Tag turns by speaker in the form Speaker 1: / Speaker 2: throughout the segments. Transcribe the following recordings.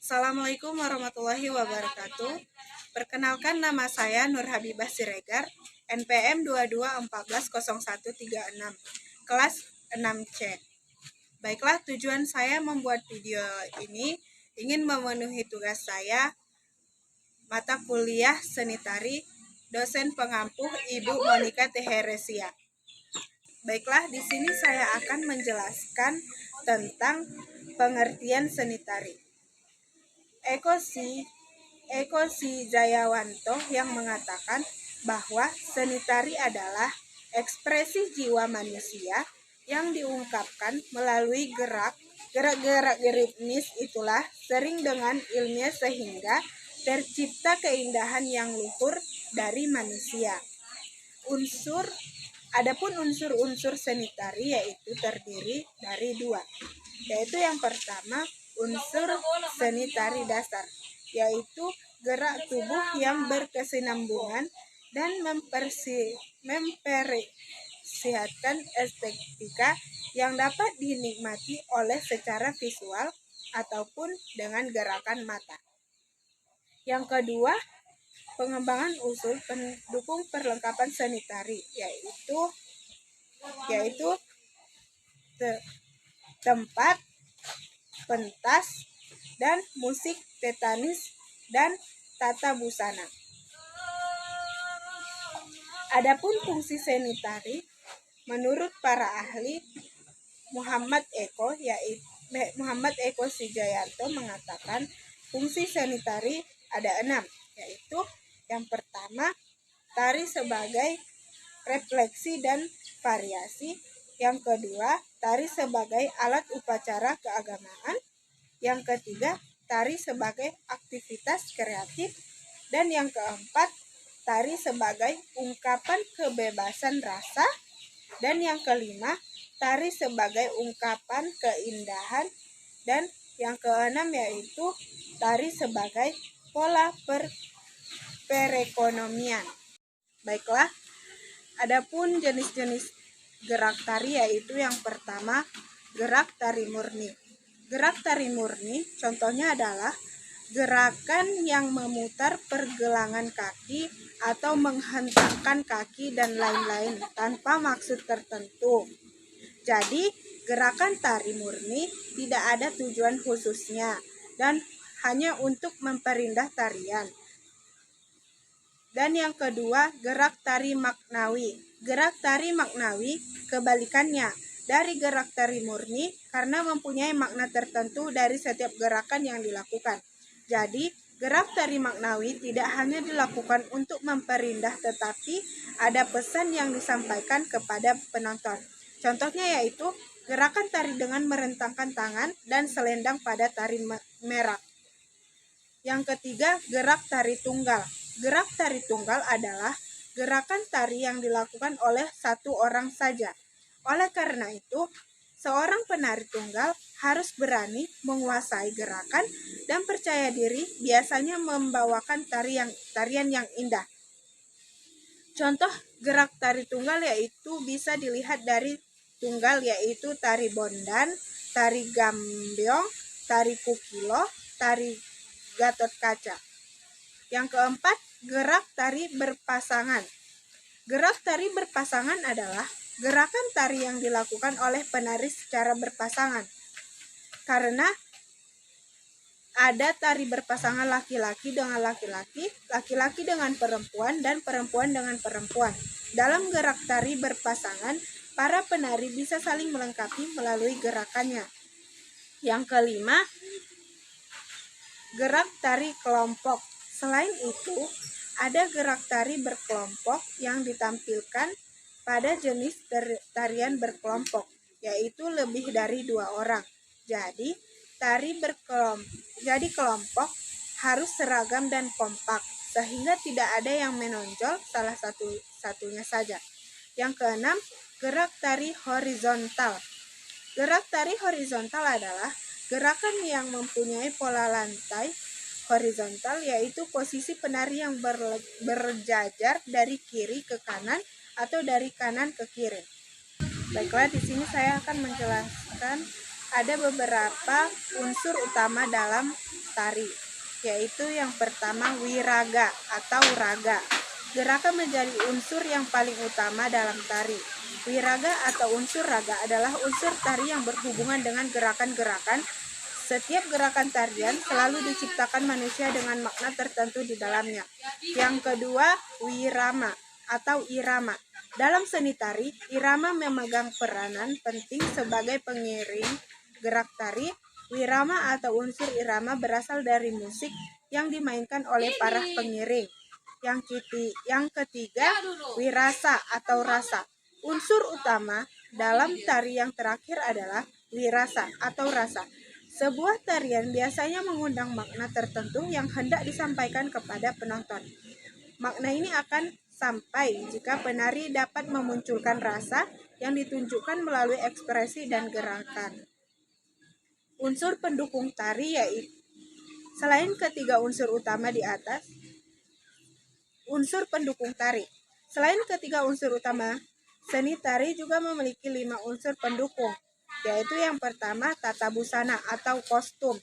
Speaker 1: Assalamualaikum warahmatullahi wabarakatuh. Perkenalkan, nama saya Nur Habibah Siregar, NPM 22140136, kelas 6C. Baiklah, tujuan saya membuat video ini ingin memenuhi tugas saya, mata kuliah seni tari, dosen pengampuh Ibu Monica Teheresia. Baiklah, di sini saya akan menjelaskan tentang pengertian seni tari. Eko Jayawanto yang mengatakan bahwa seni tari adalah ekspresi jiwa manusia yang diungkapkan melalui gerak-gerak ritmis, itulah sering dengan ilmiah sehingga tercipta keindahan yang luhur dari manusia. Adapun unsur-unsur seni tari yaitu terdiri dari dua, yaitu yang pertama unsur seni tari dasar, yaitu gerak tubuh yang berkesinambungan dan mempersihatkan estetika yang dapat dinikmati oleh secara visual ataupun dengan gerakan mata. Yang kedua, pengembangan usul pendukung perlengkapan seni tari, yaitu tempat, pentas, dan musik tetanis dan tata busana. Adapun fungsi seni tari, menurut para ahli, Muhammad Eko Sujayanto mengatakan fungsi seni tari ada 6, yaitu yang pertama, tari sebagai refleksi dan variasi. Yang kedua, tari sebagai alat upacara keagamaan. Yang ketiga, tari sebagai aktivitas kreatif. Dan yang keempat, tari sebagai ungkapan kebebasan rasa. Dan yang kelima, tari sebagai ungkapan keindahan. Dan yang keenam yaitu tari sebagai pola perekonomian. Baiklah, adapun jenis-jenis gerak tari yaitu yang pertama, gerak tari murni. Gerak tari murni contohnya adalah gerakan yang memutar pergelangan kaki atau menghentakkan kaki dan lain-lain tanpa maksud tertentu. Jadi, gerakan tari murni tidak ada tujuan khususnya dan hanya untuk memperindah tarian. Dan yang kedua, gerak tari maknawi. Gerak tari maknawi kebalikannya dari gerak tari murni karena mempunyai makna tertentu dari setiap gerakan yang dilakukan. Jadi, gerak tari maknawi tidak hanya dilakukan untuk memperindah, tetapi ada pesan yang disampaikan kepada penonton. Contohnya yaitu gerakan tari dengan merentangkan tangan dan selendang pada tari merak. Yang ketiga, gerak tari tunggal. Gerak tari tunggal adalah gerakan tari yang dilakukan oleh satu orang saja. Oleh karena itu, seorang penari tunggal harus berani menguasai gerakan dan percaya diri, biasanya membawakan tarian yang indah. Contoh gerak tari tunggal yaitu bisa dilihat dari tunggal, yaitu tari bondan, tari gambyong, tari kukilo, tari Gatot Kaca. Yang keempat, gerak tari berpasangan. Gerak tari berpasangan adalah gerakan tari yang dilakukan oleh penari secara berpasangan. Karena ada tari berpasangan laki-laki dengan laki-laki, laki-laki dengan perempuan, dan perempuan dengan perempuan. Dalam gerak tari berpasangan, para penari bisa saling melengkapi melalui gerakannya. Yang kelima, gerak tari kelompok. Selain itu, ada gerak tari berkelompok yang ditampilkan pada jenis tarian berkelompok, yaitu lebih dari 2 orang. Jadi, kelompok harus seragam dan kompak, sehingga tidak ada yang menonjol salah satunya saja. Yang keenam, gerak tari horizontal. Gerak tari horizontal adalah gerakan yang mempunyai pola lantai horizontal, yaitu posisi penari yang berjajar dari kiri ke kanan atau dari kanan ke kiri. Baiklah, di sini saya akan menjelaskan ada beberapa unsur utama dalam tari, yaitu yang pertama wiraga atau raga. Gerakan menjadi unsur yang paling utama dalam tari. Wiraga atau unsur raga adalah unsur tari yang berhubungan dengan gerakan-gerakan. Setiap gerakan tarian selalu diciptakan manusia dengan makna tertentu di dalamnya. Yang kedua, wirama atau irama. Dalam seni tari, irama memegang peranan penting sebagai pengiring gerak tari. Wirama atau unsur irama berasal dari musik yang dimainkan oleh para pengiring. Yang ketiga, wirasa atau rasa. Unsur utama dalam tari yang terakhir adalah wirasa atau rasa. Sebuah tarian biasanya mengundang makna tertentu yang hendak disampaikan kepada penonton. Makna ini akan sampai jika penari dapat memunculkan rasa yang ditunjukkan melalui ekspresi dan gerakan. Unsur pendukung tari yaitu selain ketiga unsur utama di atas, unsur pendukung tari. Selain ketiga unsur utama, seni tari juga memiliki 5 unsur pendukung, yaitu yang pertama tata busana atau kostum.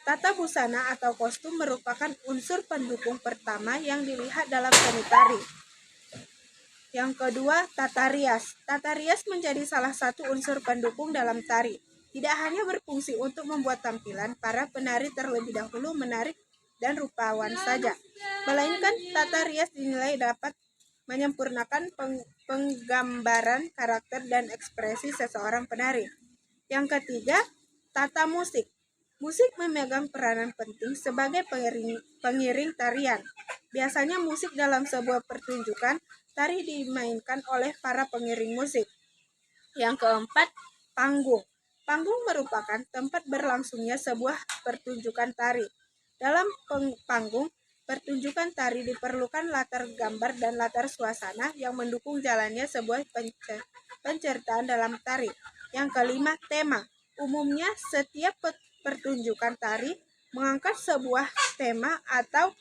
Speaker 1: Tata busana atau kostum merupakan unsur pendukung pertama yang dilihat dalam seni tari. Yang kedua, tata rias. Tata rias menjadi salah satu unsur pendukung dalam tari. Tidak hanya berfungsi untuk membuat tampilan para penari terlebih dahulu menarik dan rupawan saja, melainkan tata rias dinilai dapat menyempurnakan penggambaran karakter dan ekspresi seseorang penari. Yang ketiga, tata musik. Musik memegang peranan penting sebagai pengiring tarian. Biasanya musik dalam sebuah pertunjukan tari dimainkan oleh para pengiring musik. Yang keempat, panggung. Panggung merupakan tempat berlangsungnya sebuah pertunjukan tari. Dalam panggung pertunjukan tari diperlukan latar gambar dan latar suasana yang mendukung jalannya sebuah penceritaan dalam tari. Yang kelima, tema. Umumnya setiap pertunjukan tari mengangkat sebuah tema atau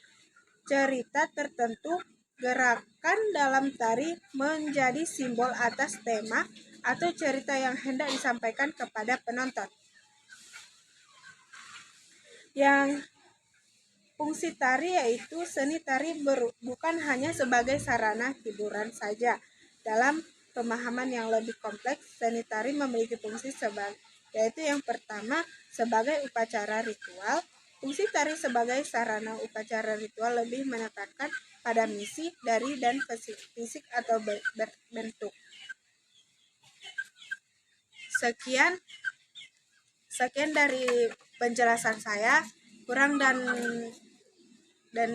Speaker 1: cerita tertentu. Gerakan dalam tari menjadi simbol atas tema atau cerita yang hendak disampaikan kepada penonton. Yang fungsi tari yaitu seni tari bukan hanya sebagai sarana hiburan saja. Dalam pemahaman yang lebih kompleks, seni tari memiliki fungsi yaitu yang pertama sebagai upacara ritual. Fungsi tari sebagai sarana upacara ritual lebih menekankan pada misi, dari, dan fisik atau bentuk. Sekian dari penjelasan saya. Kurang dan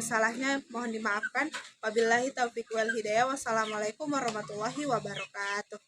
Speaker 1: salahnya mohon dimaafkan. Wabillahi taufiq wal hidayah. Wassalamualaikum warahmatullahi wabarakatuh.